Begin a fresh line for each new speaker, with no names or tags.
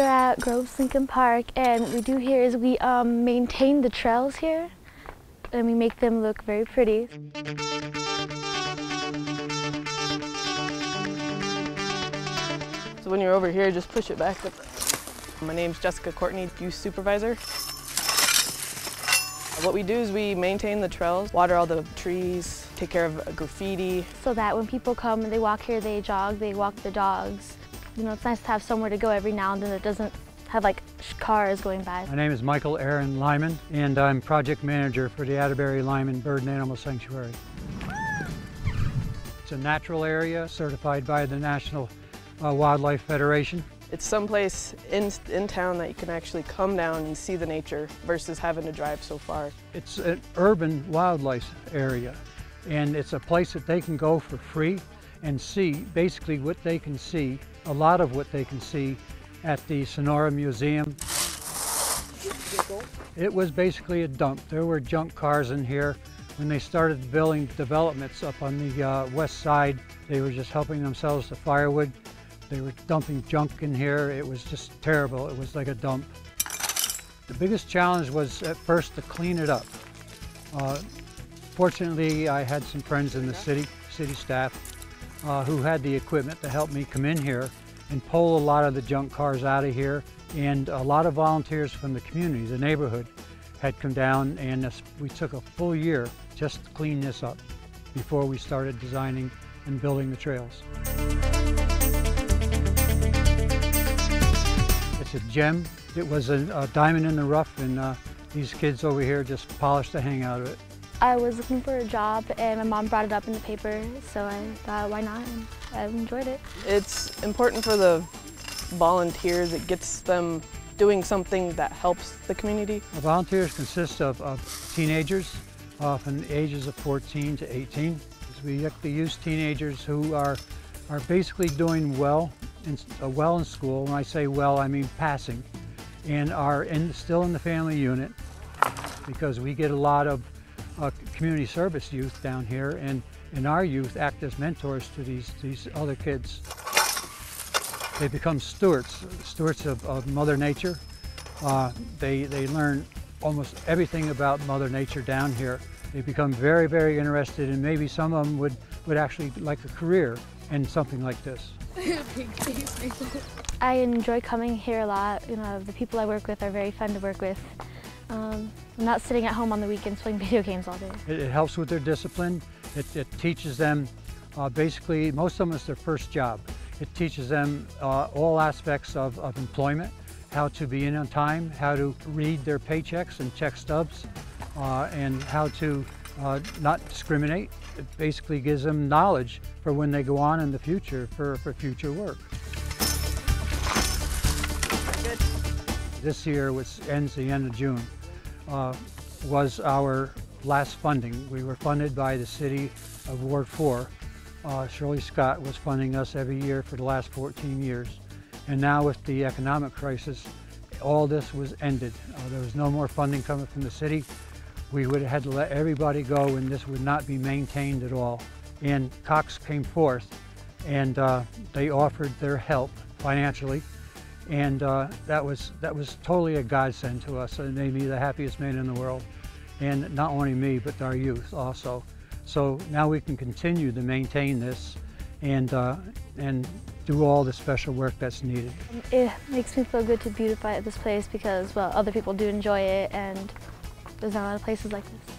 We are at Groves Lincoln Park, and what we do here is we maintain the trails here, and we make them look very pretty.
So when you're over here, just push it back. My name's Jessica Courtney, youth supervisor. What we do is we maintain the trails, water all the trees, take care of graffiti.
So that when people come and they walk here, they jog, they walk the dogs. You know, it's nice to have somewhere to go every now and then that doesn't have like cars going by.
My name is Michael Aaron Lyman, and I'm project manager for the Atterbury Lyman Bird and Animal Sanctuary. It's a natural area certified by the National Wildlife Federation.
It's someplace in town that you can actually come down and see the nature versus having to drive so far.
It's an urban wildlife area, and it's a place that they can go for free and see basically what they can see, a lot of what they can see at the Sonora Museum. It was basically a dump. There were junk cars in here. When they started building developments up on the west side, they were just helping themselves to firewood. They were dumping junk in here. It was just terrible. It was like a dump. The biggest challenge was at first to clean it up. Fortunately, I had some friends in the city staff who had the equipment to help me come in here and pull a lot of the junk cars out of here. And a lot of volunteers from the community, the neighborhood, had come down, and we took a full year just to clean this up before we started designing and building the trails. It's a gem. It was a diamond in the rough, and these kids over here just polished the hang out of it.
I was looking for a job, and my mom brought it up in the paper, so I thought, why not? And I enjoyed it. It's
important for the volunteers. It gets them doing something that helps the community.
The volunteers consist of teenagers, from the ages of 14 to 18. We have to use teenagers who are basically doing well in school. When I say well, I mean passing, and are still in the family unit, because we get a lot of community service youth down here, and our youth act as mentors to these other kids. They become stewards of Mother Nature. They learn almost everything about Mother Nature down here. They become very, very interested, and maybe some of them would actually like a career in something like this.
I enjoy coming here a lot. You know, the people I work with are very fun to work with. I'm not sitting at home on the weekends playing video games all day.
It helps with their discipline. It teaches them, basically, most of them it's their first job. It teaches them all aspects of employment, how to be in on time, how to read their paychecks and check stubs, and how to not discriminate. It basically gives them knowledge for when they go on in the future for future work.
Good.
This year, which ends the end of June, was our last funding. We were funded by the city of Ward 4. Shirley Scott was funding us every year for the last 14 years. And now with the economic crisis, all this was ended. There was no more funding coming from the city. We would have had to let everybody go, and this would not be maintained at all. And Cox came forth, and they offered their help financially. And that was totally a godsend to us. It made me the happiest man in the world. And not only me, but our youth also. So now we can continue to maintain this and do all the special work that's needed.
It makes me feel good to beautify this place because, well, other people do enjoy it, and there's not a lot of places like this.